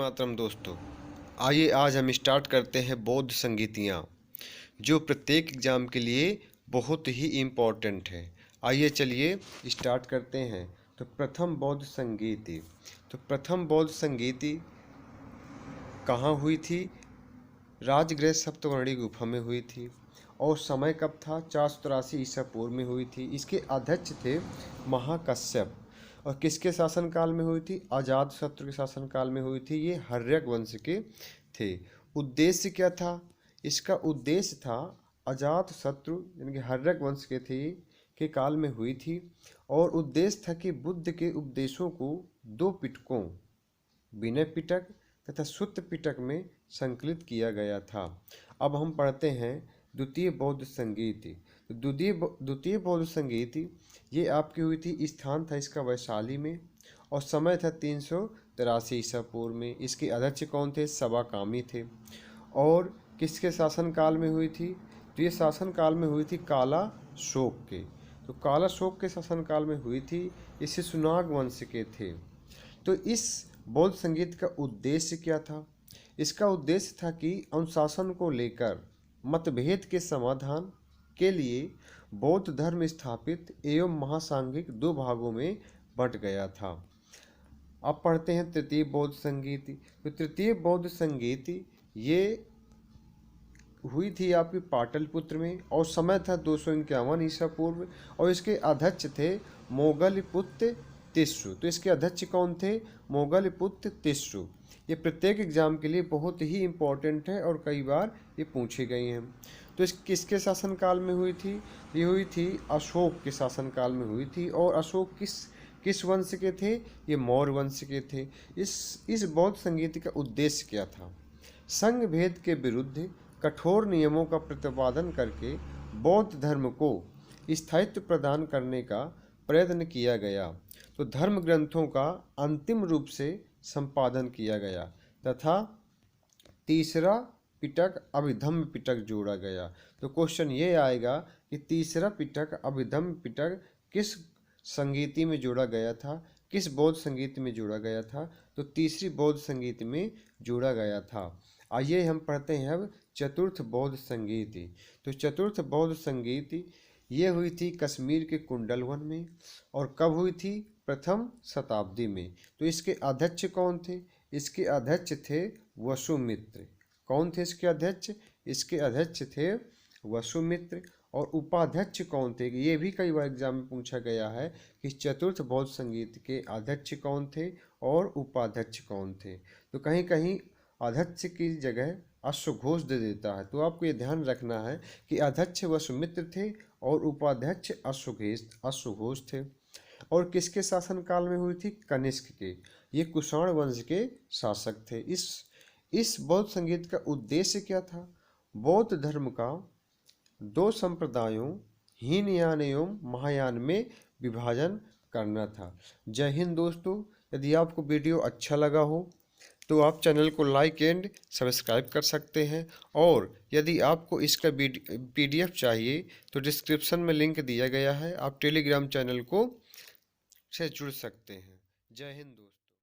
मातरम दोस्तों, आइए आज हम स्टार्ट करते हैं बौद्ध संगीतियाँ जो प्रत्येक एग्जाम के लिए बहुत ही इम्पोर्टेंट है। आइए चलिए स्टार्ट करते हैं। तो प्रथम बौद्ध संगीति कहाँ हुई थी? राजगृह सप्तवर्णी गुफा में हुई थी। और समय कब था? 483 ईसा पूर्व में हुई थी। इसके अध्यक्ष थे महाकश्यप। और किसके शासनकाल में हुई थी? अजातशत्रु के शासनकाल में हुई थी। ये हर्यक वंश के थे। उद्देश्य क्या था? इसका उद्देश्य था अजातशत्रु यानी कि हर्यक वंश के काल में हुई थी। और उद्देश्य था कि बुद्ध के उपदेशों को 2 पिटकों विनय पिटक तथा सुत्त पिटक में संकलित किया गया था। अब हम पढ़ते हैं द्वितीय बौद्ध संगीति। तो द्वितीय बौद्ध संगीति ये आपकी हुई थी, स्थान था इसका वैशाली में, और समय था 383 ईसा पूर्व में। इसके अध्यक्ष कौन थे? सवाकामी थे। और किसके शासनकाल में हुई थी? तो ये शासनकाल में हुई थी काला शोक के। तो काला शोक के शासनकाल में हुई थी। ये शिशुनाग वंश के थे। तो इस बौद्ध संगीत का उद्देश्य क्या था? इसका उद्देश्य था कि अनुशासन को लेकर मतभेद के समाधान के लिए बौद्ध धर्म स्थापित एवं महासांघिक 2 भागों में बंट गया था। अब पढ़ते हैं तृतीय बौद्ध संगीति। तो तृतीय बौद्ध संगीति ये हुई थी आपकी पाटलिपुत्र में, और समय था 251 ईसा पूर्व। और इसके अध्यक्ष थे मोगलपुत्र तिस्सु। तो इसके अध्यक्ष कौन थे? मोगलपुत्र तिस्सु। ये प्रत्येक एग्जाम के लिए बहुत ही इम्पोर्टेंट है और कई बार ये पूछी गई हैं। तो इस किसके शासनकाल में हुई थी? ये हुई थी अशोक के शासनकाल में हुई थी। और अशोक किस वंश के थे? ये मौर्य वंश के थे। इस बौद्ध संगीत का उद्देश्य क्या था? संघ भेद के विरुद्ध कठोर नियमों का प्रतिपादन करके बौद्ध धर्म को स्थायित्व प्रदान करने का प्रयत्न किया गया। तो धर्म ग्रंथों का अंतिम रूप से संपादन किया गया तथा तीसरा पिटक अभिधम्म पिटक जोड़ा गया। तो क्वेश्चन ये आएगा कि तीसरा पिटक अभिधम्म पिटक किस संगीति में जोड़ा गया था? किस बौद्ध संगीत में जोड़ा गया था? तो तीसरी बौद्ध संगीत में जोड़ा गया था। आइए हम पढ़ते हैं अब चतुर्थ बौद्ध संगीति। तो चतुर्थ बौद्ध संगीति ये हुई थी कश्मीर के कुंडलवन में। और कब हुई थी? प्रथम शताब्दी में। तो इसके अध्यक्ष कौन थे? इसके अध्यक्ष थे वसुमित्र। कौन थे इसके अध्यक्ष? इसके अध्यक्ष थे वसुमित्र। और उपाध्यक्ष कौन थे? ये भी कई बार एग्जाम में पूछा गया है कि चतुर्थ बौद्ध संगीत के अध्यक्ष कौन थे और उपाध्यक्ष कौन थे। तो कहीं कहीं अध्यक्ष की जगह अश्वघोष दे देता है। तो आपको ये ध्यान रखना है कि अध्यक्ष वसुमित्र थे और उपाध्यक्ष अश्वघोष थे। और किसके शासनकाल में हुई थी? कनिष्क के। ये कुषाण वंश के शासक थे। इस बौद्ध संगीत का उद्देश्य क्या था? बौद्ध धर्म का 2 संप्रदायों हीनयान एवं महायान में विभाजन करना था। जय हिंद दोस्तों। यदि आपको वीडियो अच्छा लगा हो तो आप चैनल को लाइक एंड सब्सक्राइब कर सकते हैं। और यदि आपको इसका PDF चाहिए तो डिस्क्रिप्शन में लिंक दिया गया है, आप टेलीग्राम चैनल को से जुड़ सकते हैं। जय हिंद दोस्तों।